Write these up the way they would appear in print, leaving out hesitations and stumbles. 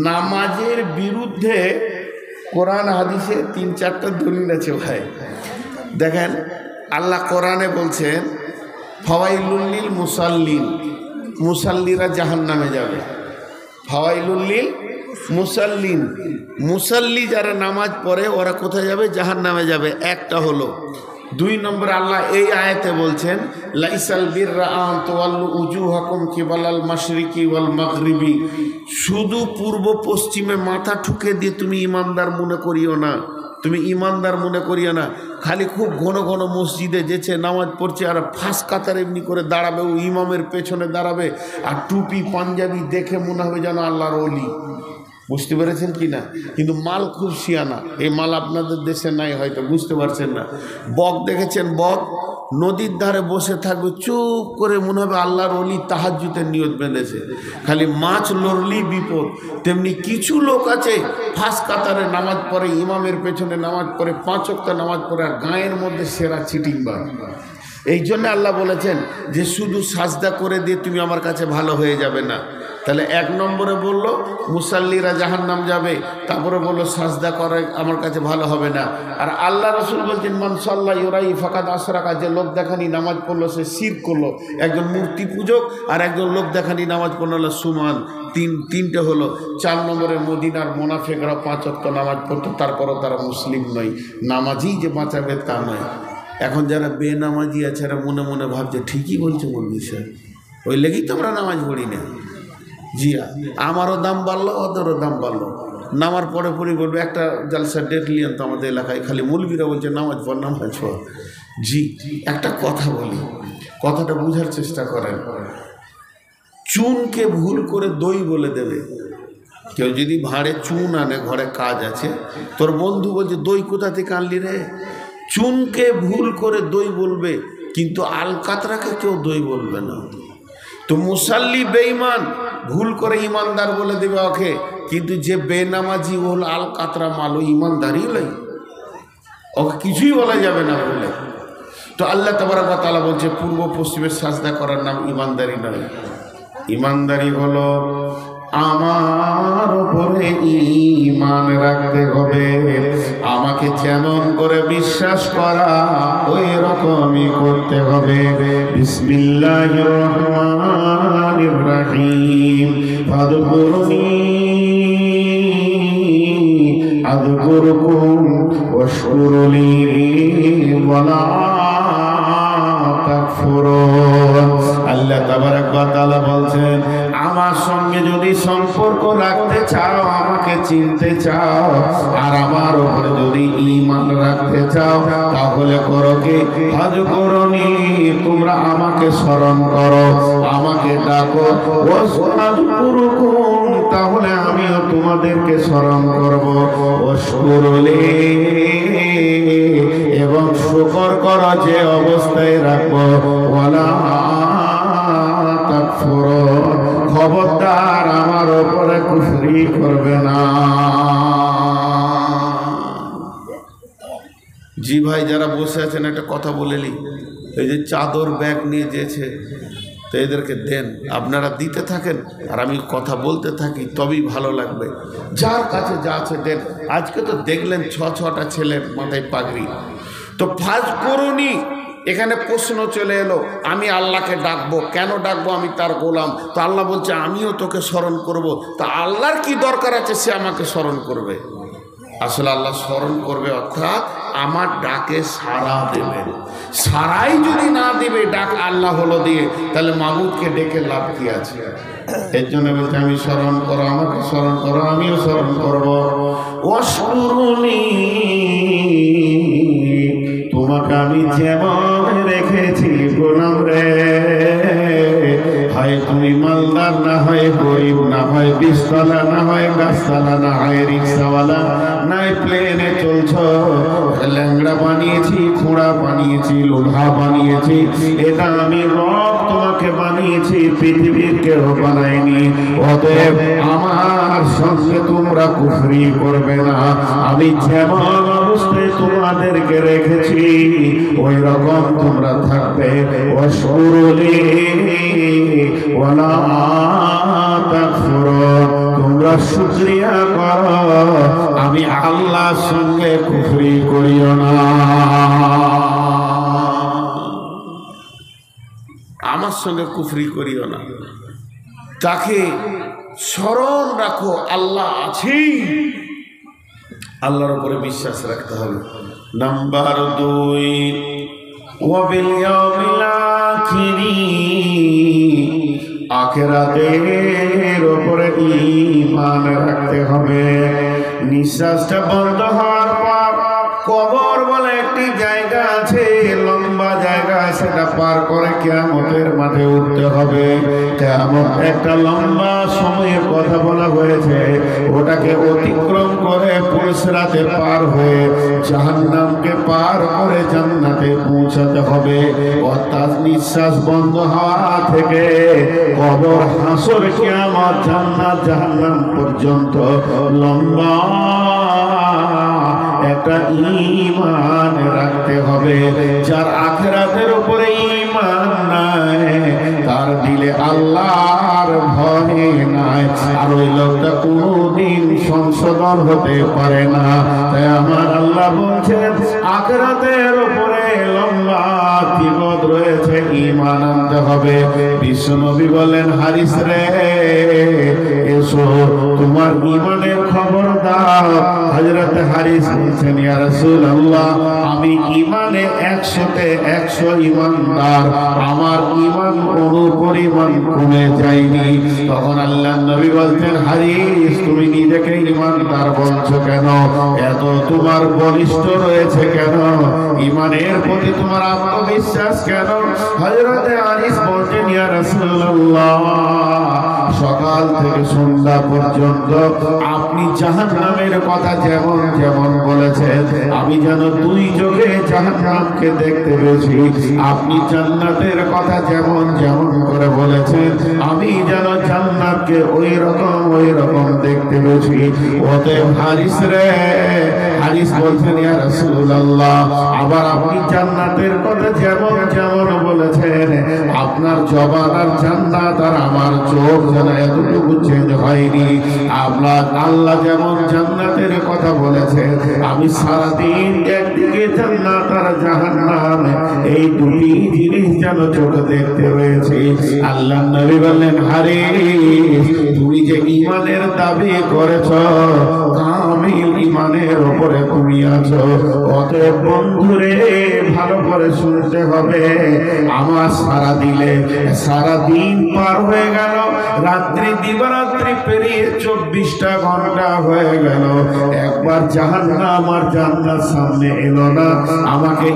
নামাজের বিরুদ্ধে কোরআন হাদিসে 3-4টা দলিল আছে ভাই। দেখেন আল্লাহ কোরআনে বলছেন ফাওয়াইলুল লিল মুসাল্লিন, মুসাল্লিরা জাহান্নামে যাবে। ফাওয়াইলুল লিল মুসাল্লিন, মুসাল্লি যারা নামাজ পড়ে ওরা কোথায় যাবে? জাহান্নামে যাবে। একটা হলো। 2 নম্বর আল্লাহ এই আয়াতে বলছেন লাইসাল বিররা আন তুওয়াল্লু উজুহাকুম কিবালাল মাশরিকি ওয়াল মাগরিবি, শুধু পূর্ব পশ্চিমে মাথা ঠুকে দিয়ে তুমি ইমানদার মনে করিও না, তুমি ইমানদার মনে করিও না। খালি খুব ঘন ঘন মসজিদে যেছে নামাজ পড়ছে আর ফাঁস কাতার এমনি করে দাঁড়াবে, ও ইমামের পেছনে দাঁড়াবে আর টুপি পাঞ্জাবি দেখে মনে হবে যেন আল্লাহর ওলি। বুঝতে পেরেছেন কি না? কিন্তু মাল খুব শিয়ানা, এই মাল আপনাদের দেশে নাই, হয়তো বুঝতে পারছেন না। বক দেখেছেন? বক নদীর ধারে বসে থাকবে চুপ করে, মনে হবে আল্লাহর ওলি তাহাজ্জুদের নিয়ত বেঁধেছে, খালি মাছ লড়লি বিপদ। তেমনি কিছু লোক আছে ফাঁস কাতারে নামাজ পড়ে, ইমামের পেছনে নামাজ পড়ে, 5 ওয়াক্ত নামাজ পড়ে, আর গায়ের মধ্যে সেরা চিটিংবাজ। এই জন্য আল্লাহ বলেছেন যে শুধু সাজদা করে দিয়ে তুমি আমার কাছে ভালো হয়ে যাবে না। তাহলে 1 নম্বরে বললো মুসাল্লিরা জাহান্নাম যাবে, তারপরে বললো সাজদা করে আমার কাছে ভালো হবে না। আর আল্লাহ রসুল বলছেন মান সাল্লা ইউরাই ফাকাদ আশরাকা, যে লোক দেখানি নামাজ পড়লো সে শিরক করলো। একজন মূর্তি পূজক আর একজন লোক দেখানি নামাজ পড়লো সুমান। তিনটে হলো। 4 নম্বরে মদিনার মুনাফিকরা 5 ওয়াক্ত নামাজ পড়তো, তারপরও তারা মুসলিম নয়। নামাজই যে বাঁচাবে তা নয়। এখন যারা বেনামাজি আছে এরা মনে মনে ভাবছে ঠিকই বলছে মৌলভী সাহেব, ওই লেগেই তো আমরা নামাজ পড়ি না। জি আমারও দাম বাড়লো, ওদেরও দাম বাড়লো। নামার পরে পরে বলবে একটা জালসা ডেট লিয়েন তো আমাদের এলাকায়, খালি মৌলভীরা বলছে নামাজ পড় নামাজ পড়। জি একটা কথা বলি, কথাটা বুঝার চেষ্টা করেন। চুনকে ভুল করে দই বলে দেবে। কেউ যদি ভাঁড়ে চুন আনে, ঘরে কাজ আছে, তোর বন্ধু বলছে দই কোথা থেকে আনলি রে, চুনকে ভুল করে দই বলবে, কিন্তু আলকাতরাকে কেউ দই বলবে না। তো মুসাল্লি বেঈমান ভুল করে ইমানদার বলে দেবে ওকে, কিন্তু যে বেনামাজি হল আলকাতরা মালো ইমানদারই লয়, ওকে কিছুই বলা যাবে না বলে। তো আল্লাহ তাবারক ওয়া তাআলা বলছে পূর্ব পশ্চিমের সাজদা করার নাম ইমানদারি নয়। ইমানদারি হলো আমার উপরে ঈমান রাখতে হবে, আমাকে যেমন করে বিশ্বাস করা ওই রকমই করতে হবে। বিসমিল্লাহির রহমানির রহিম। ফাদকুরুনি আযকুরকুম ওয়াশকুরুলি ওয়ালা তাকফুরুন। আল্লাহ তাবারক ওয়া তাআলা বলছেন আমার সঙ্গে যদি সম্পর্ক রাখতে চাও, আমাকে চিনতে চাও, আর আমার উপরে যদি ঈমান রাখতে চাও, তাহলে করো কি? ফাযকুরুনি, তোমরা আমাকে স্মরণ করো, আমাকে ডাকো। ওয়াশকুরুকুম, তাহলে আমিও তোমাদেরকে স্মরণ করব। ওয়াশকুরুলি, এবং শুকর করো যে অবস্থায় রাখবো। ওয়ালা তাকফুরুন, খবরদার আমার উপরে কুফরি করবে না। জি ভাই যারা বসে আছেন একটা কথা বলেলি, এই যে চাদর ব্যাগ নিয়ে যেছে, তো এদেরকে দেন, আপনারা দিতে থাকেন আর আমি কথা বলতে থাকি, তবেই ভালো লাগবে। যার কাছে যা আছে দেন। আজকে তো দেখলেন 6টা ছেলের মাথায় পাগড়ি। তো ফাযকুরুনি, এখানে প্রশ্ন চলে এলো, আমি আল্লাহকে ডাকবো, কেন ডাকবো? আমি তার গোলাম। তো আল্লাহ বলছে আমিও তোকে স্মরণ করব। তা আল্লাহর কি দরকার আছে সে আমাকে স্মরণ করবে? আসলে আল্লাহ স্মরণ করবে অর্থাৎ আমার ডাকে সাড়া দেবেন। সাড়াই যদি না দেবে, ডাক আল্লাহ হলো দিয়ে, তাহলে মাবুদকে ডেকে লাভ কি আছে? এর জন্য বলছে আমি স্মরণ করো, আমাকে স্মরণ করো, আমিও স্মরণ করবো। ওয়াশকুরুনি, তোমাকে আমি যেমন রেখেছি গোলাম রে, হয় তুমি মালদার না হয় গরিব, না হয় 20 তলা, না হয় গাছতলা, না হয় রিক্সাওয়ালা, নাই প্লেনে চলছ, ল্যাংড়া বানিয়েছি, খোঁড়া বানিয়েছি, লোধা বানিয়েছি, এটা আমি রব তোমাকে বানিয়েছি, পৃথিবীর কেউ বানায়নি। অতএব আমার সঙ্গে তোমরা কুফরি করবে না। আমি যেমন অবস্থায় তোমাদেরকে রেখেছি ওই রকম তোমরা থাকবে। ওয়াশকুরুলি ওয়ালা তাকফুরুন, তোমরা তোমরা শুকরিয়া করো, আমি আল্লাহর সঙ্গে কুফরি করিও না। আমার সঙ্গে কুফরি করিও না। তাকে স্মরণ রাখো, আল্লাহ আছেই, আল্লাহর উপরে বিশ্বাস রাখতে হবে। নাম্বার 2, ওয়াবিল ইয়াউমিল আখিরি, আখিরাতের উপরে ঈমান রাখতে হবে। নিঃশ্বাসটা বন্ধ হওয়ার পর কবর বলে একটি জায়গা আছে, লম্বা জায়গা, সেটা পার করে কিয়ামতের মাঠে উঠতে হবে। কিয়ামত একটা লম্বা সময়ের কথা বলা হয়েছে, ওটাকে অতিক্রম করে পুরসরাতে পার হয়ে জাহান্নামকে পার করে জান্নাতে পৌঁছাতে হবে। অর্থাৎ নিঃশ্বাস বন্ধ হওয়া থেকে কবর, হাসর, কিয়ামত, জান্নাত, জাহান্নাম পর্যন্ত লম্বা একটা ঈমান রাখতে হবে। যার আখিরাতের উপরে ঈমান নাই, তার দিলে আল্লাহর ভয় নাই, আর ওই লোকটা কোনদিন সংশোধন হতে পারে না। তাই আমার আল্লাহ বলছেন আখিরাতের উপরে লম্বা বিপদ রয়েছে, ঈমান আনতে হবে। বিশ্বনবী বলেন, হারিস রে এসো, তোমার ঈমানের খবর দাও। হযরত হারিস বলছেন, ইয়া রাসূলুল্লাহ, আমি ঈমানে 100-তে 100 ঈমানদার, আমার ঈমান কোনো পরিমাণ কমে যায়নি। তখন আল্লাহর নবী বলতেন, হারিস, তুমি নিজেকে ঈমানদার বলছো কেন? এত তোমার বলিষ্ঠ রয়েছে কেন? ঈমানের প্রতি তোমার আত্মবিশ্বাস কেন? হযরত হারিস বলতেন, ইয়া রাসূলুল্লাহ, সকাল থেকে সন্ধ্যা পর্যন্ত আপনি জাহান্নামের কথা যেমন যেমন বলেছেন, আমি যেন 2 চোখে জাহান্নামকে দেখতে পেয়েছি। আপনি জান্নাতের কথা যেমন যেমন করে বলেছেন, আমি যেন জান্নাতকে ওই রকম দেখতে পেয়েছি। অতএব হারিস রে, হারিস বলছেন, ইয়া রাসূলুল্লাহ, আবার আপনি জান্নাতের কথা যেমন যেমন বলেছেন, আপনার জবান আর জান্নাত আর আমার চোখ যেন এতটুকু চেঞ্জ হয়নি। আপনার আল্লাহ যেমন জান্নাতের কথা বলেছেন, আমি সারাদিন একদিকে জান্নাত আর জাহান্নাম, এই দুটি জিনিস যেন চোখ দেখতে রয়েছে। আল্লাহ নবী বললেন, হারিস, তুমি যে ঈমানের দাবি করেছ, কামিল ঈমানের উপরে তুমি আছো। অতএব বন্ধুরে, ভালো করে শুনতে হবে, আমার সারাদিন পার হয়ে গেল, রাত্রি দিবারাত্রি পেরিয়ে 24টা ঘন্টা হয়ে গেল, একবার জাহান্নাম আর জান্নাত সামনে এলো না, আমাকে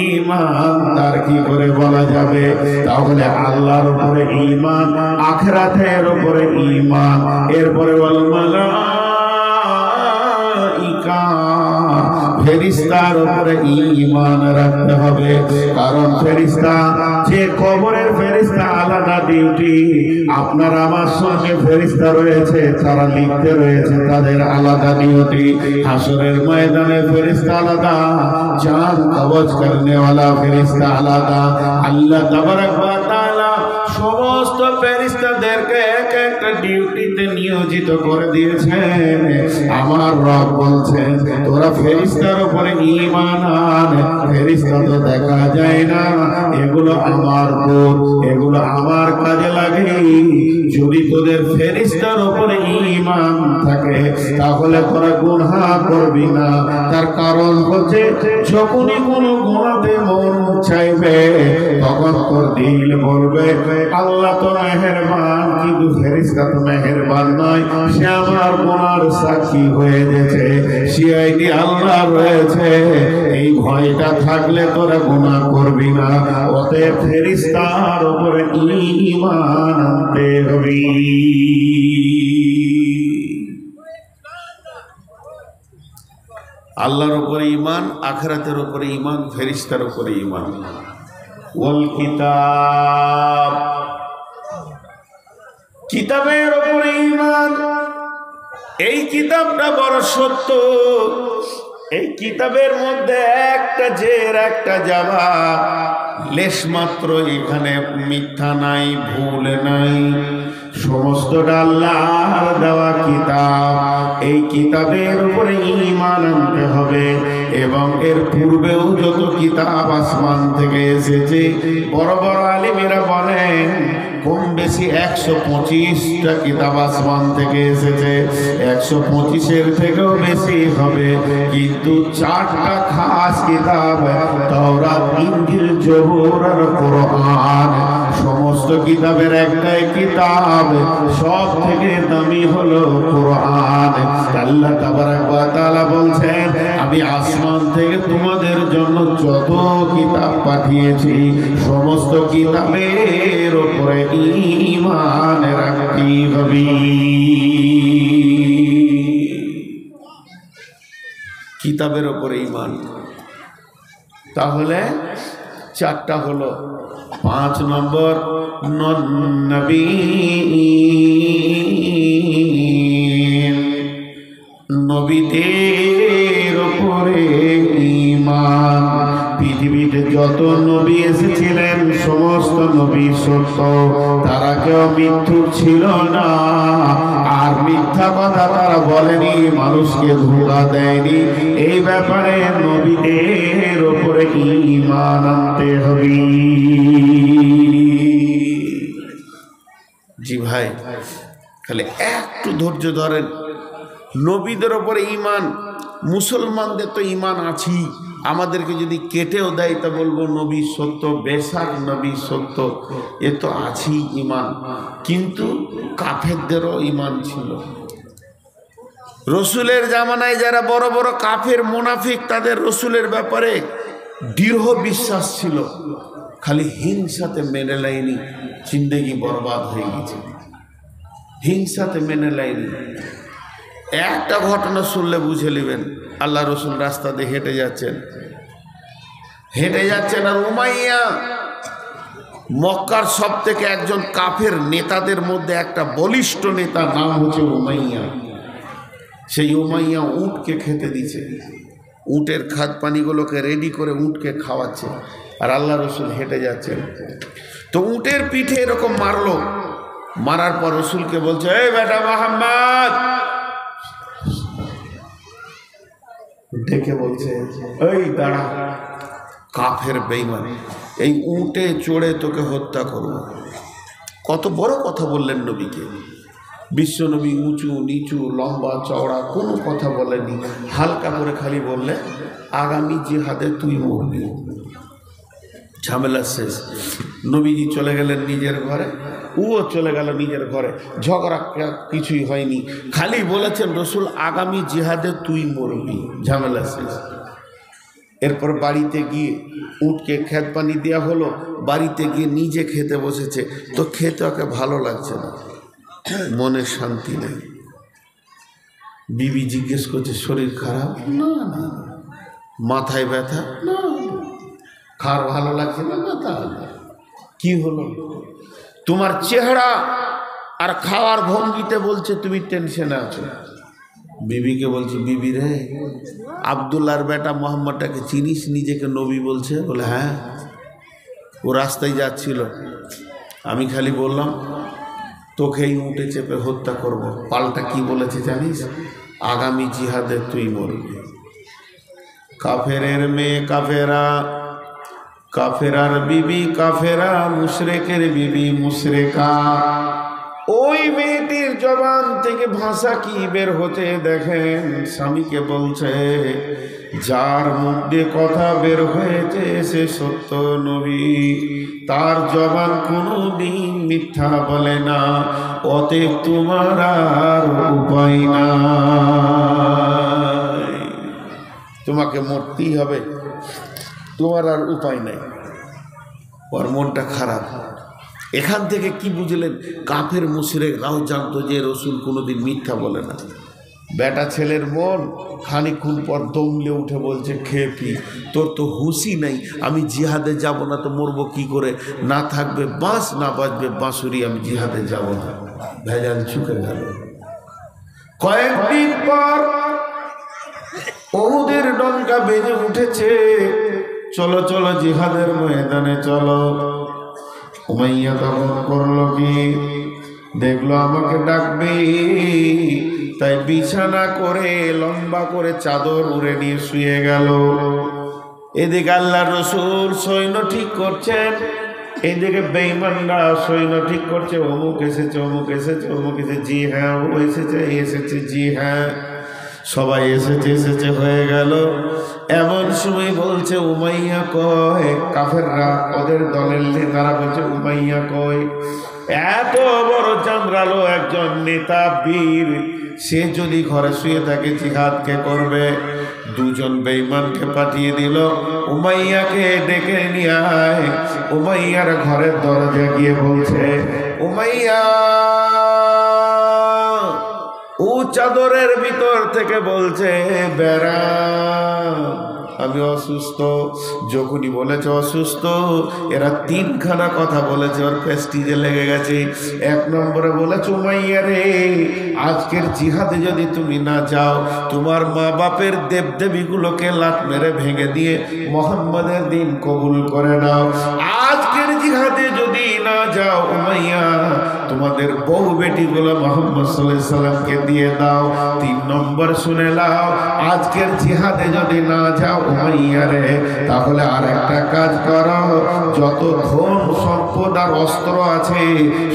ঈমানদার কি করে বলা যাবে? তাহলে আল্লাহর উপরে ঈমান, আখিরাতের উপরে ঈমান, এরপরে বল মালাইকা, ফেরেশতার উপরে ঈমান রাখতে হবে। কারণ ফেরেশতা, যে কবরের ফেরেশতা আলাদা ডিউটি, আপনার আমার সঙ্গে ফেরেশতা রয়েছে, তারা লিখতে রয়েছে, তাদের আলাদা ডিউটি। হাসরের ময়দানে ফেরেশতা আলাদা, জান কবজ করনে वाला ফেরেশতা আলাদা। আল্লাহ তাবারক ওয়া তাআলা সমস্ত ফেরেশতাদেরকে এক একটা ডিউটিতে নিয়োজিত করে দিয়েছেন। আমার রব বলছেন, তোরা ফেরেশতার উপরে ঈমান আন। ফেরেশতা তো দেখা যায় না, এগুলো আমার গুণ, এগুলো আমার কাজে লাগে। যদি তোদের ফেরেশতার উপরে ঈমান থাকে, তাহলে তোরা গুনাহ করবি না। তার কারণ হচ্ছে, যখনই কোনো গুনাহতে মন চাইবে, তখন তোর দিল বলবে, আল্লাহ তো মেহেরবান, কিন্তু ফেরেশতা তো মেহেরবান নয়, সে আমার গুনার সাক্ষী হয়ে গেছে, সিআইডি আল্লাহ রয়েছে। এই ভয়টা থাকলে তোরা গুনাহ করবি না। অতএব ফেরেশতার উপরে ঈমান আনতে হবে। আল্লাহর উপরে ঈমান, আখিরাতের উপরে ঈমান, ফেরেশতার উপরে ঈমান। ওয়াল কিতাব, কিতাবের উপরে ঈমান। এই কিতাবটা বড় সত্য। এই কিতাবের মধ্যে একটা জের একটা জামা, লেশ মাত্র এখানে মিথ্যা নাই, ভুল নাই। সমস্তটা আল্লাহর দেওয়া কিতাব। কিতাবের উপরে ঈমান আনতে হবে এবং এর পূর্বেও যত কিতাব আসমান থেকে এসেছে বড় বড় আলিমেরা বলেন কম বেশি 125টা কিতাব আসমান থেকে এসেছে, 125-এর থেকেও বেশি হবে, কিন্তু 4টা খাস কিতাব তাওরাত, ইনজিল, জবুর আর কোরআন, সমস্ত কিতাবের একটাই কিতাব সব থেকে দামি হলো কোরআন। আল্লাহ তাবারক ওয়া তাআলা বলছেন আমি আসমান থেকে তোমাদের জন্য যত কিতাব পাঠিয়েছি সমস্ত কিতাবের উপরে ঈমান রাখতে হবে। কিতাবের উপরে ঈমান, তাহলে 4টা হলো। 5 নম্বর নবী, নবীদের উপরে ঈমান। পৃথিবীতে যত নবী এসেছিলেন সমস্ত নবী সত্য, তারা কেউ মিথ্যুক ছিল না, আর মিথ্যা কথা তারা বলেনি, মানুষকে ধোঁকা দেয়নি। এই ব্যাপারে নবীদের উপরে ঈমান আনতে হবে। জি ভাই, খালি একটু ধৈর্য ধরেন। নবীদের উপরে ঈমান, মুসলমানদের তো ঈমান আছেই, আমাদেরকে যদি কেটেও দেয় তা বলবো নবী সত্য, বেশাক নবী সত্য, এ তো আছেই ঈমান। কিন্তু কাফেরদেরও ঈমান ছিল। রসুলের জামানায় যারা বড় বড় কাফের মুনাফিক, তাদের রসুলের ব্যাপারে দৃঢ় বিশ্বাস ছিল, খালি হিংসাতে মেনে লাইনি, জিন্দেগি বরবাদ হয়ে গেছে। হিংসাতে মেনে লাইনি। একটা ঘটনা শুনলে বুঝে নেবেন। আল্লাহ রসুল রাস্তা দিয়ে হেঁটে যাচ্ছেন আর উমাইয়া, মক্কার সব থেকে একজন কাফের নেতাদের মধ্যে একটা বলিষ্ঠ নেতা, নাম হচ্ছে উমাইয়া। সেই উমাইয়া উটকে খেতে দিচ্ছে, উটের খাদ পানিগুলোকে রেডি করে উটকে খাওয়াচ্ছে, আর আল্লাহ রসুল হেঁটে যাচ্ছেন। তো উটের পিঠে এরকম মারলো, মারার পর রসুলকে বলছে, এই বেটা মুহাম্মদ, ডেকে বলছে, এই দাঁড়া, কাফের বেঈমান, এই উটে চড়ে তোকে হত্যা করব। কত বড় কথা বললেন নবীকে। বিশ্বনবী উঁচু নিচু লম্বা চওড়া কোনো কথা বলেনি, হালকা করে খালি বললে আগামী জিহাদে তুই মরবি। ঝামেলা শেষ। নবীজি চলে গেলেন নিজের ঘরে, ও চলে গেল নিজের ঘরে, ঝগড়া কিছুই হয়নি, খালি বলেছেন রসুল আগামী জিহাদে তুই মরবি, ঝামেলা শেষ। এরপর বাড়িতে গিয়ে উটকে খেত পানি দেওয়া হলো, বাড়িতে গিয়ে নিজে খেতে বসেছে, তো খেতে ওকে ভালো লাগছে না, মনে শান্তি নেই। বিবি জিজ্ঞেস করছে শরীর খারাপ? না না। মাথায় ব্যথা? না। খাওয়ার ভালো লাগছে না? না। তাহলে কি হলো? তোমার চেহারা আর খাওয়ার ভঙ্গিতে বলছে তুমি টেনশনে আছো। বিবিকে বলছে, বিবি রে, আব্দুল্লাহর বেটা মোহাম্মদটাকে চিনিস? নিজেকে নবী বলছে। বলে হ্যাঁ, ও রাস্তায় যাচ্ছিল, আমি খালি বললাম তোকেই উঠে চেপে হত্যা করব। পাল্টা কি বলেছে জানিস? আগামী জিহাদে তুই মরবি। কাফেরের মেয়ে কাফেরা, কাফেরার বিবি কাফেরা, মুশরিকের বিবি মুশরিকা। ওই মেয়েটির জবান থেকে ভাষা কি বের হতে দেখেন, স্বামীকে বলছে যার মুখ দিয়ে কথা বের হয়েছে সে সত্য নবী, তার জবান কোনোদিন মিথ্যা বলে না, অতএব তোমার আর উপায় নাই, তোমাকে মরতেই হবে, তোমার আর উপায় নাই। ওর মনটা খারাপ। এখান থেকে কি বুঝলেন? কাফের মুশরিকরাও জানতো যে রসুল কোনোদিন মিথ্যা বলে না। বেটা ছেলের মন খানিকক্ষণ পর দমলে উঠে বলছে, খেয়ে পি, তোর তো হুঁশই নাই, আমি জিহাদে যাব না তো মরবো কি করে? না থাকবে বাঁশ, না বাজবে বাঁশুরি, আমি জিহাদে যাব না। ভেজাল চুকে গেল। কয়েকদিন পর উহুদের ডঙ্কা বেজে উঠেছে, চলো চলো জিহাদের ময়দানে চলো। উমাইয়া তখন করলো কি, দেখলো আমাকে ডাকবে, তাই বিছানা করে লম্বা করে চাদর উড়ে নিয়ে শুয়ে গেল। এদিকে আল্লাহর রাসূল সৈন্য ঠিক করছেন, এদিকে বেঈমানরা সৈন্য ঠিক করছে, অমুক এসেছে, অমুক এসেছে, অমুক এসেছে, জি হ্যাঁ ও এসেছে, এসেছে, জি হ্যাঁ সবাই এসেছে, এসেছে হয়ে গেল। এমন সময় বলছে উমাইয়া কয়, কাফেররা ওদের দলের নেতারা বলছে উমাইয়া কয়, এত বড় চামড়ালো একজন নেতা বীর, সে যদি ঘরে শুয়ে থাকে জিহাদ কে করবে? দুজন বেঈমানকে পাঠিয়ে দিল, উমাইয়াকে ডেকে নিয়ে আয়। উমাইয়ার ঘরের দরজা গিয়ে বলছে, উমাইয়া, ও চাদরের ভিতর থেকে বলছে বেড়া আমি অসুস্থ। যখনই বলেছে অসুস্থ, এরা তিনখানা কথা বলেছে, ওর প্রেস্টিজে লেগে গেছে। এক নম্বরে বলেছে উমাইয়া রে, আজকের জিহাদে যদি তুমি না যাও, তোমার মা বাপের দেবদেবীগুলোকে লাত মেরে ভেঙে দিয়ে মোহাম্মদের দিন কবুল করে নাও। আজকের জিহাদে যদি না যাও উমাইয়া, তোমাদের বউ বেটিগুলো মোহাম্মদ সাল্লাল্লাহু আলাইহি সাল্লামকে দিয়ে দাও। তিন নম্বর শুনে নাও, আজকের জিহাদে যদি না যাও উমাইয়া রে, তাহলে আর একটা কাজ করো, যত ধন সম্পদ আর অস্ত্র আছে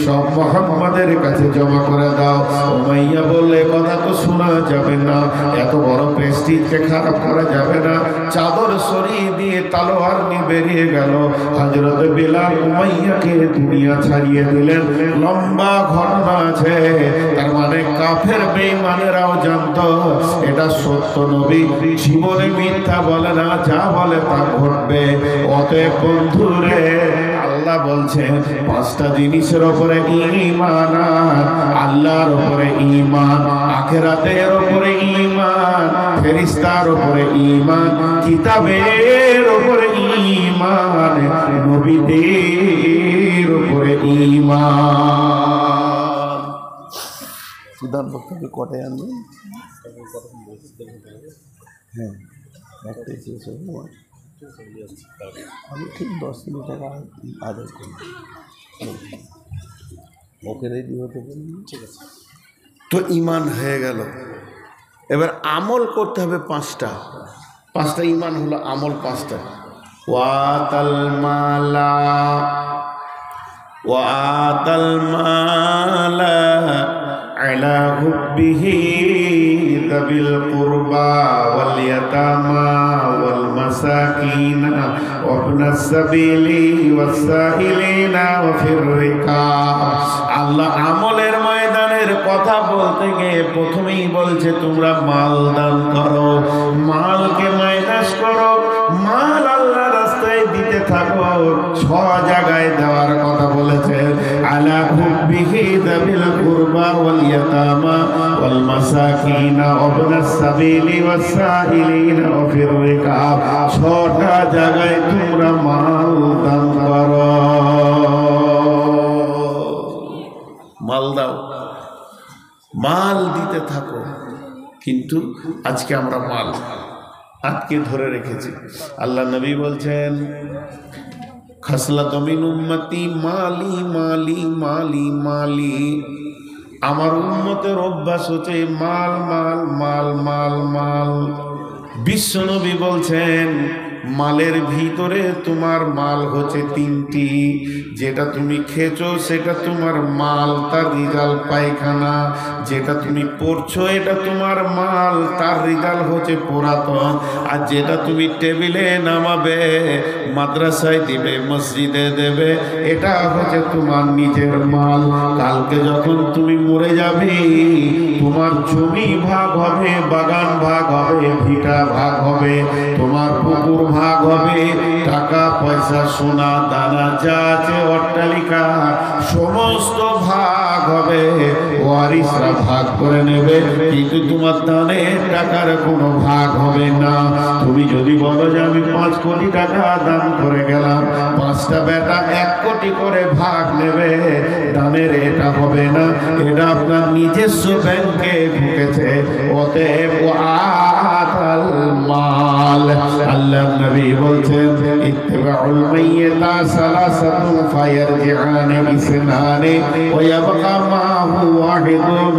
সব মোহাম্মদের কাছে জমা করে দাও। উমাইয়া বললে কথা তো শোনা যাবে না, এত বড় প্রেস্টিজকে খারাপ করা যাবে না। চাদর সরিয়ে দিয়ে তলোয়ার নিয়ে বেরিয়ে গেল। হযরত বিলাল উমাইয়াকে দুনিয়া ছাড়িয়ে দিলেন। লম্বা ঘটনা আছে, তার মানে কাফের বেঈমানেরাও জানতো এটা সত্য নবী, জীবনে মিথ্যা বলে না, যা বলে তা ঘটবে। অতএব বন্ধুরে, আল্লাহ বলছেন পাঁচটা জিনিসের উপরে ঈমান, আল্লাহর উপরে ঈমান, আখিরাতের উপরে ঈমান, ফেরেশতার উপরে ঈমান, কিতাবের উপরে ঈমান, নবীদের উপরে ঈমান। সুদান বক্তব্য কটায় আনবেন? হ্যাঁ, একটাই শেষ হবে। আমি ঠিক 10 মিনিট আদায় করি, ওকে রেডি হতে পারি। ঠিক আছে, তো ঈমান হয়ে গেল। এবার আমল করতে হবে পাঁচটা। ঈমান হলো আমল পাঁচটা। ওয়াতাল মালা আলা হুব্বিহি যাবিল কুরবা ওয়াল ইয়াতামা ওয়াল মাসাকিন ওয়া ইবনাস সাবিলি ওয়াস সাইলিনা ওয়া ফির রিকাব। আল্লাহ আমলের ময়দানের কথা বলতে গিয়ে প্রথমেই বলছে তোমরা মাল দান করো, মালকে মাইনাস করো, মাল আল্লাহ রাস্তায় দিতে থাকো। 6 জায়গায় দেওয়ার কথা বলেছে। আলা হুব্বিহি যাবিল কুরবা ওয়াল ইয়াতামা ওয়াল মাসাকিনা ওয়া ইবনাস সাবিলি ওয়াস সাইলিনা ওয়া ফির রিকাব। 6টা জায়গায় তোমরা মাল দান করো। মাল দাও, মাল দিতে থাকো। কিন্তু আজকে আমরা মাল আটকে ধরে রেখেছি। আল্লাহ নবী বলছেন খাসলাত মিন উম্মতি মালি মালি মালি মালি। আমার উম্মতের অভ্যাস হচ্ছে মাল মাল মাল মাল মাল। বিশ্ব নবী বলছেন মালের ভিতরে তোমার মাল হচ্ছে 3টি। যেটা তুমি খেয়েছো সেটা তোমার মাল, তার রিজাল্ট পায়খানা। যেটা তুমি পড়ছো এটা তোমার মাল, তার রিজাল্ট হচ্ছে পুরাতন। আর যেটা তুমি টেবিলে নামাবে, মাদ্রাসায় দিবে, মসজিদে দেবে, এটা হচ্ছে তোমার নিজের মাল। কালকে যখন তুমি মরে যাবে, তোমার জমি ভাগ হবে, বাগান ভাগ হবে, ভিটা ভাগ হবে, তোমার পুকুর ভাগ হবে, টাকা পয়সা সোনা দানা যা আছে অট্টালিকা সমস্ত ভাগ হবে। ওয়ারিসরা ভাগ করে নেবে, কিন্তু তোমার দানের টাকার কোনো ভাগ হবে না। তুমি যদি বলো যে আমি 5 কোটি টাকা দান করে গেলাম, 5টা বেটা 1 কোটি করে ভাগ নেবে, দানের এটা হবে না, এটা আপনার নিজস্ব ব্যাংকে ঢুকেছে। অতএব আতাল মাল। আল্লাহ নবী বলছেন ইত্তিবাউল মাইয়িতা সালাসাতুন ফায়ারজিআনে বিসনানে ওয়া ইয়াবকা মাহু ওয়াহিদুন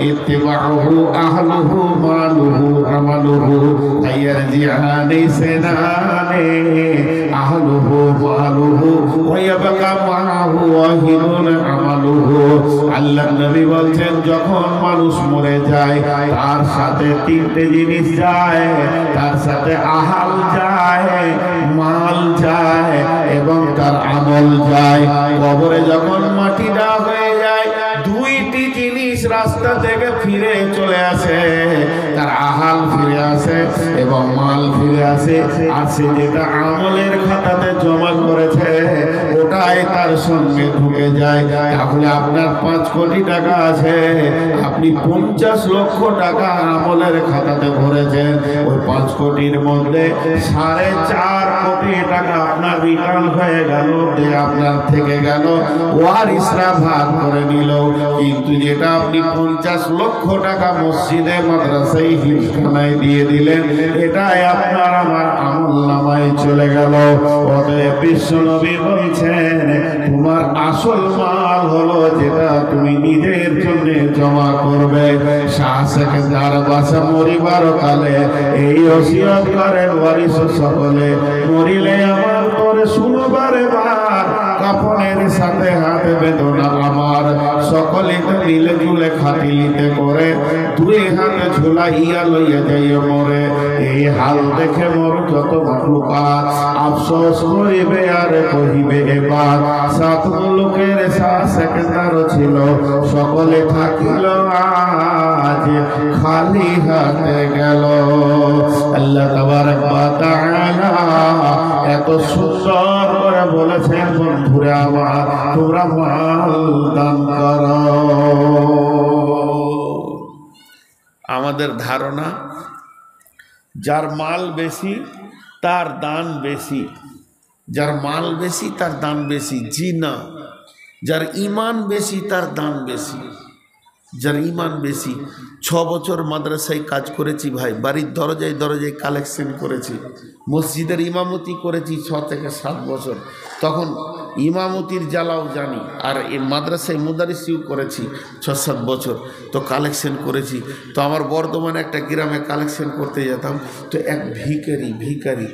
ইত্তিবাউহু আহলুহু মালুহু আমালুহু ফায়ারজিআনে বিসনানে আহলুহু মালুহু ওয়া ইয়াবকা মাহু ওয়াহিদুন আমালুহু। আল্লাহর নবী বলছেন যখন মানুষ মরে যায় তার সাথে তিনটে জিনিস যায়, তার সাথে আহাল যায়, মাল যায় এবং তার আমল যায়। কবরে যখন মাটি দেওয়া হয়ে যায় দুইটি জিনিস রাস্তা থেকে ফিরে চলে আসে, তার আহাল ফিরে আসে এবং মাল ফিরে আসে। আর সে যেটা আমলের খাতাতে জমা করেছে ওটাই তার সঙ্গে ঢুকে যায়। তাহলে আপনার 5 কোটি টাকা আছে, আপনি 50 লক্ষ টাকা আমলের খাতাতে ভরেছেন, ওই 5 কোটির মধ্যে 4.5 কোটি টাকা আপনার রিটার্ন হয়ে গেল, আপনার থেকে গেল, ওয়ারিসরা ভাগ করে নিল। কিন্তু যেটা আপনি 50 লক্ষ টাকা মসজিদে মাদ্রাসায় হিফখানায় দিয়ে দিলেন এটাই আপনার আমার আমল নামায় চলে গেল। অতএব বিশ্বনবী বলছেন তোমার আসল মাল হলো যেটা তুমি নিজের জন্য জমা করবে। শাহ সেকেন্দার বাসা মরিবার কালে এই ওসিয়ত করে ওয়ারিস সকলে, মরিলে আমার তোরে শুনবারে বার, কাফনের সাথে হাত বেদনা আমার, সকলে মিলে জুলে খাটিলিতে করে 2 হাতে ঝুলাইয়া লইয়া যাইয়া মরে। এই হাল দেখে মোর যত মাখলুকাত আফসোস করিবে আর কহিবে এবার, 7 লোকের শাহ সেকেন্দার ছিল, সকলে থাকিল আজ খালি হাতে গেল। আল্লাহ তাবারক ওয়া তাআলা এত সুন্দর করে বলেছেন বন্ধুরা আমার তোমরা মাল দান করো। আমাদের ধারণা যার মাল বেশি তার দান বেশি, যার মাল বেশি তার দান বেশি। জি না, যার ঈমান বেশি তার দান বেশি। যার ঈমান বেশি 6 বছর মাদ্রাসায় কাজ করেছি ভাই, বাড়ির দরজায় দরজায় কালেকশন করেছি, মসজিদের ইমামতি করেছি 6 থেকে 7 বছর, তখন ইমামতির জ্বালাও জানি। আর এই মাদ্রাসায় মুদারিসিও করেছি 6-7 বছর, তো কালেকশন করেছি। তো আমার বর্ধমানে একটা গ্রামে কালেকশন করতে যেতাম, তো এক ভিখারি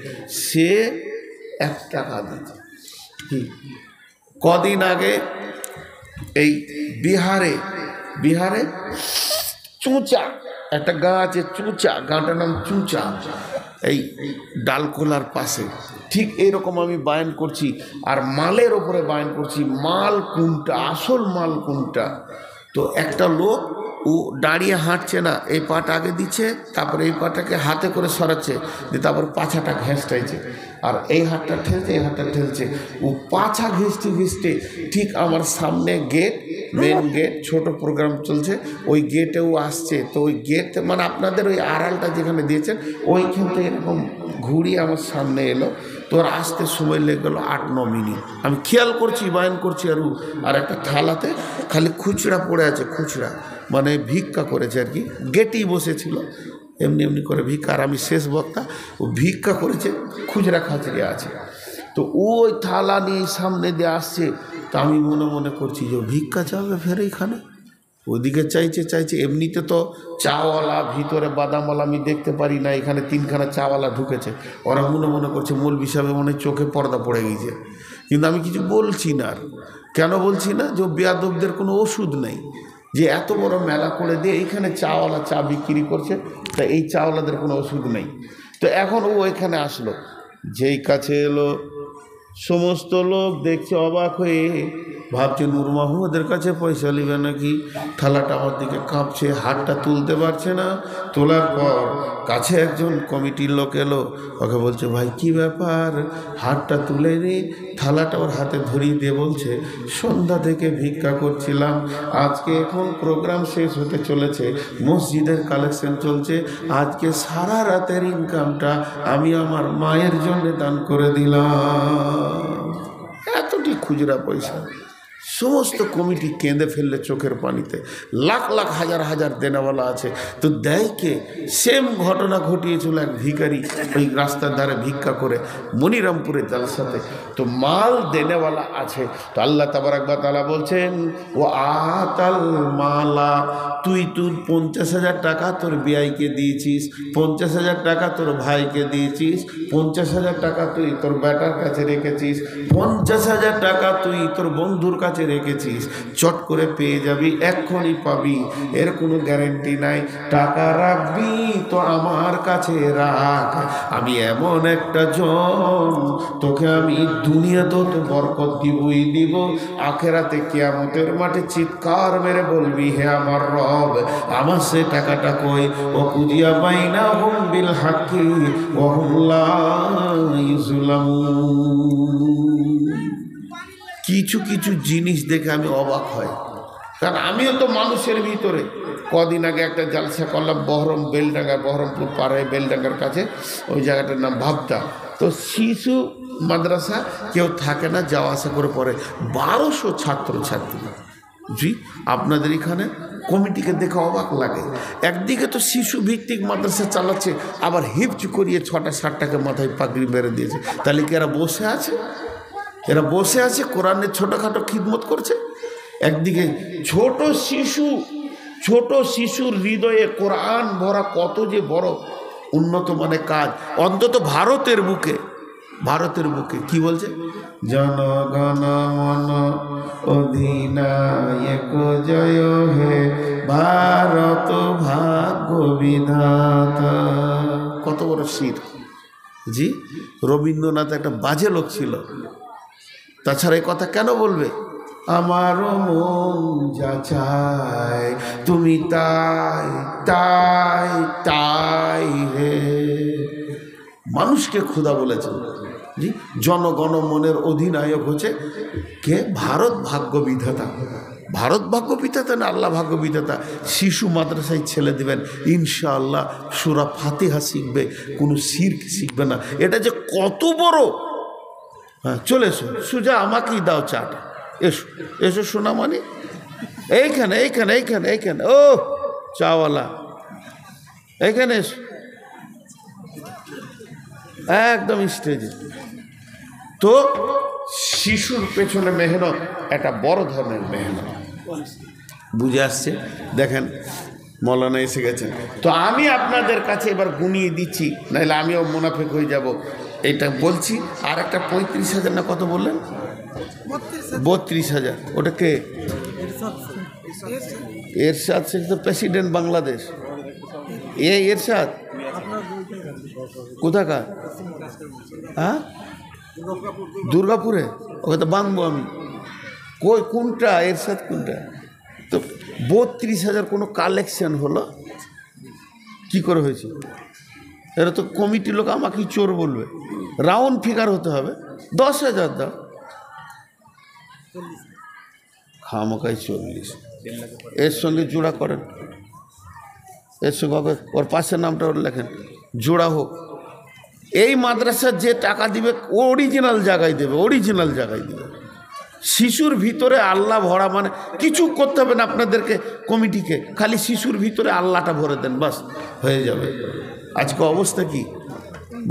সে 1 টাকা দিত। কদিন আগে এই বিহারে চুঁচা একটা গাঁ আছে, চুঁচা গাঁটার নাম চুঁচা, এই ডালখোলার পাশে, ঠিক এইরকম আমি বায়ান করছি আর মালের ওপরে বায়ান করছি, মাল কোনটা, আসল মাল কোনটা। তো একটা লোক ও দাঁড়িয়ে হাঁটছে না, এই পাটা আগে দিচ্ছে, তারপরে এই পাটাকে হাতে করে সরাচ্ছে, দিয়ে তারপর পাছাটা ঘেঁষটাইছে, আর এই হাতটা ঠেলছে, এই হাতটা ঠেলছে, ও পাছা ঘেঁষতে ঘেঁষতে ঠিক আমার সামনে গেট, মেন গেট, ছোট প্রোগ্রাম চলছে, ওই গেটেও আসছে। তো ওই গেট মানে আপনাদের ওই আড়ালটা যেখানে দিয়েছেন ওইখান থেকে এরকম ঘুরিয়ে আমার সামনে এলো। তোর আসতে সময় লেগে গেলো 8-9 মিনিট। আমি খেয়াল করছি, বায়ান করছি, আর একটা থালাতে খালি খুচরা পড়ে আছে, খুচরা মানে ভিক্ষা করেছে আর কি, গেটেই বসেছিল এমনি এমনি করে ভিক্ষা। আর আমি শেষ বক্তা, ও ভিক্ষা করেছে, খুচরা খাচড়ে আছে। তো ওই থালা নিয়ে সামনে দিয়ে আসছে, তা আমি মনে মনে করছি যে ভিক্ষা চাবে ফের এইখানে, ওইদিকে চাইছে। এমনিতে তো চাওয়ালা ভিতরে বাদামওয়ালা আমি দেখতে পারি না, এখানে 3খানা চাওয়ালা ঢুকেছে। ওরা মনে করছে মৌলভী সাহেব মনে চোখে পর্দা পড়ে গেছে, কিন্তু আমি কিছু বলছি না। আর কেন বলছি না, যে বেয়াদবদের কোনো ওষুধ নেই, যে এত বড় মেলা করে দিয়ে এইখানে চাওয়ালা চা বিক্রি করছে, তা এই চাওয়ালাদের কোনো ওষুধ নেই। তো এখন ও এখানে আসলো, যেই কাছে এলো সমস্ত লোক দেখছে অবাক হয়ে, ভাবছে নূর মাহমুদের কাছে পয়সা নেবে নাকি। থালাটা আমার দিকে কাঁপছে, হাতটা তুলতে পারছে না। তোলার পর কাছে একজন কমিটির লোক এলো, ওকে বলছে ভাই কি ব্যাপার, হাতটা তুলে নি, থালাটা ওর হাতে ধরিয়ে দিয়ে বলছে সন্ধ্যা থেকে ভিক্ষা করছিলাম, আজকে এখন প্রোগ্রাম শেষ হতে চলেছে, মসজিদের কালেকশন চলছে, আজকে সারা রাতের ইনকামটা আমি আমার মায়ের জন্য দান করে দিলাম। এতটি খুচরা পয়সা সমস্ত কমিটি কেঁদে ফেললে চোখের পানিতে। লাখ লাখ হাজার হাজার দেনাওয়ালা আছে, তো দেয় কে? সেম ঘটনা ঘটিয়েছিল এক ভিখারি ওই রাস্তার ধারে ভিক্ষা করে মনিরামপুরের জালসাতে। তো মাল দেনেওয়ালা আছে, তো আল্লাহ তাবারাক ওয়া তাআলা বলছেন ও আতাল মালা, তুই 50,000 টাকা তোর বিয়াইকে দিয়েছিস, 50,000 টাকা তোর ভাইকে দিয়েছিস, 50,000 টাকা তুই তোর বেটার কাছে রেখেছিস, 50,000 টাকা তুই তোর বন্ধুর কাছে রেখেছিস, চট করে পেয়ে যাবি, এক্ষুনি পাবি, এর কোনো গ্যারেন্টি নাই। টাকা রাখবি তো আমার কাছে রাখ, আমি এমন একটা জন তোকে আমি দুনিয়াতেও তো বরকত দিবই দিব, আখেরাতে কিয়ামতের মাঠে চিৎকার মেরে বলবি হে আমার রব, আমার সে টাকাটা কই? ও কুদিয়া বাইনা হুম বিল হাক্কি ওয়া হুম লা ইউযলামুন। কিছু কিছু জিনিস দেখে আমি অবাক হই, কারণ আমিও তো মানুষের ভিতরে। কদিন আগে একটা জালসা করলাম বহরম বেলডাঙ্গা, বহরমপুর পাড়ায় বেলডাঙ্গার কাছে, ওই জায়গাটার নাম ভাবতা। তো শিশু মাদ্রাসা কেউ থাকে না, যাওয়া আসা করে পড়ে 1200 ছাত্রছাত্রী। জি, আপনাদের এখানে কমিটিকে দেখে অবাক লাগে। একদিকে তো শিশু ভিত্তিক মাদ্রাসা চালাচ্ছে, আবার হিপচ করিয়ে 6টা 7টাকে মাথায় পাগড়ি মেরে দিয়েছে। তাহলে কি এরা বসে আছে? এরা বসে আছে কোরআনের ছোটোখাটো খিদমত করছে। একদিকে ছোট শিশুর হৃদয়ে কোরআন ভরা কত যে বড় উন্নত মানের কাজ, অন্তত ভারতের বুকে কি বলছে? জনগণ মন অধিনায়ক জয় হে ভারত ভাগ্য বিধাতা। কত বড় শির! জি, রবীন্দ্রনাথ একটা বাজে লোক ছিল, তাছাড়া এই কথা কেন বলবে? আমারও মন যা চায় তুমি তাই তাই তাই হে। মানুষকে খোদা বলেছেন। জি, জনগণ মনের অধিনায়ক হচ্ছে কে? ভারত ভাগ্য বিধাতা। ভারত ভাগ্য বিধাতা না আল্লাহ ভাগ্য বিধাতা। শিশু মাদ্রাসায় ছেলে দেবেন, ইনশাআল্লাহ সূরা ফাতিহা শিখবে, কোনো শিরক শিখবে না। এটা যে কত বড়! হ্যাঁ, চলে এসো সুজা, আমাকেই দাও চাটা। এসো এসো শোনা, মানে এইখানে এইখানে এইখানে এইখানে, ও চাওয়ালা, এইখানে এসো, একদম স্টেজে। তো শিশুর পেছনে মেহনত একটা বড় ধরনের মেহনত, বুঝে আসছে? দেখেন মৌলানা এসে গেছেন, তো আমি আপনাদের কাছে এবার গুনিয়ে দিচ্ছি, নাহলে আমিও মুনাফিক হয়ে যাব। এটা বলছি। আর একটা 35,000 না কত বললেন? 32,000। ওটা কে? এরশাদ শেখ তো প্রেসিডেন্ট বাংলাদেশ। এরশাদ কোথাকার? হ্যাঁ, দুর্গাপুরে। ওকে তো বাঁধবো আমি। কোনটা এরশাদ কোনটা? তো 32,000 কোনো কালেকশন হলো কি করে হয়েছে? এরা তো কমিটি লোক আমাকে চোর বলবে। রাউন্ড ফিগার হতে হবে। 10,000 দাও, খামোকাই 40। এর সঙ্গে জোড়া করেন, এর সঙ্গে ওর পাশের নামটা ওর লেখেন, জোড়া হোক। এই মাদ্রাসার যে টাকা দিবে অরিজিনাল জায়গায় দেবে, অরিজিনাল জায়গায় দেবে। শিশুর ভিতরে আল্লাহ ভরা, মানে কিছু করতে হবে না আপনাদেরকে কমিটিকে, খালি শিশুর ভিতরে আল্লাহটা ভরে দেন, বাস হয়ে যাবে। আজকে অবস্থা কি?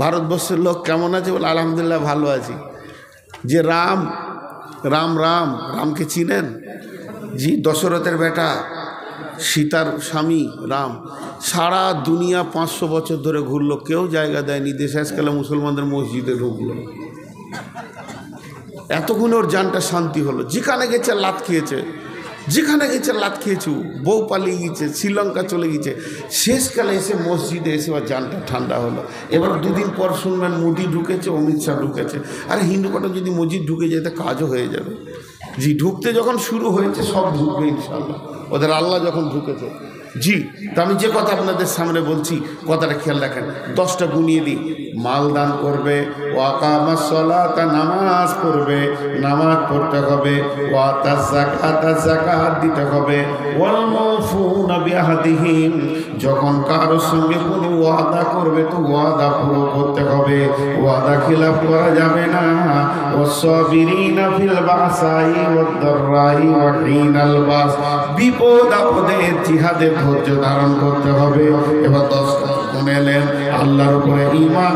ভারতবর্ষের লোক কেমন আছে বলে? আলহামদুলিল্লাহ ভালো আছি। যে রামকে চিনেন? জি, দশরথের বেটা, সীতার স্বামী রাম। সারা দুনিয়া 500 বছর ধরে ঘুরলো, কেউ জায়গা দেয়নি। দেশে আজকাল মুসলমানদের মসজিদে ঢুকলো, এতক্ষণে ওর জানটা শান্তি হলো। যেখানে গেছে লাত খেয়েছে, বউ পালিয়ে গেছে, শ্রীলঙ্কা চলে গেছে, শেষকালে এসে মসজিদে এসে ওর জানটা ঠান্ডা হলো। এবার 2 দিন পর শুনবেন মোদি ঢুকেছে, অমিত শাহ ঢুকেছে। আরে হিন্দু কটা যদি মসজিদ ঢুকে যায় তো কাজও হয়ে যাবে। জি, ঢুকতে যখন শুরু হয়েছে সব ঢুকবে ইনশাআল্লাহ, ওদের আল্লাহ যখন ঢুকেছে। জি, তা আমি যে কথা আপনাদের সামনে বলছি, কথাটা খেয়াল রাখেন। 10টা গুনিয়ে দিই। মাল দান করবে, ওয়াকামাস সালাতা নামাজ পড়বে, নামাজ পড়তে হবে, ওয়াতাজ যাকাতা যাকাত দিতে হবে, ওয়াল মাউফুনা বিআহদিহিম যখন কারোর সঙ্গে কোনো ওয়াদা করবে তো ওয়াদা পুরো করতে হবে, ওয়াদা খিলাফ করা যাবে না। ওয়াসসাবিরিনা ফিল বাসাই ওয়াদ-দাররাই ওয়া হিনাল বাস বিপদ আপদে জিহাদে ধৈর্য ধারণ করতে হবে। এবার 10 শুনেলেন আল্লাহর উপরে ঈমান,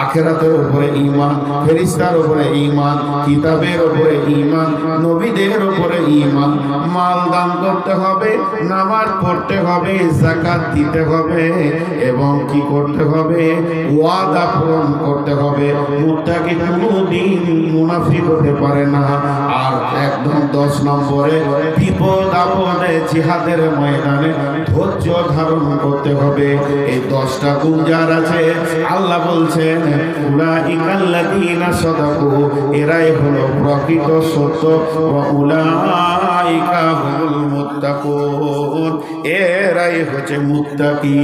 আখিরাতের উপরে ঈমান, ফেরেশতার উপরে ঈমান, কিতাবের উপরে ঈমান, নবীদের উপরে ঈমান। মাল দান করতে হবে, নামাজ পড়তে হবে, যাকাত দিতে হবে এবং কি করতে হবে, ওয়াদা পূরণ করতে হবে। মুত্তাকি কোনদিন মুনাফিক হতে পারে না। আর একদম 10 নম্বরে বিপদ আপদে জিহাদের ময়দানে ধৈর্য ধারণ করতে হবে। এই 10টা গুণ যার আছে আল্লাহ বলছেন উলাইকাল্লাযীনা সাদাকু এরাই হলো প্রকৃত সত্য, ওয়া উলাইকা হুমুল মুত্তাকুন এরাই হচ্ছে মুত্তাকি।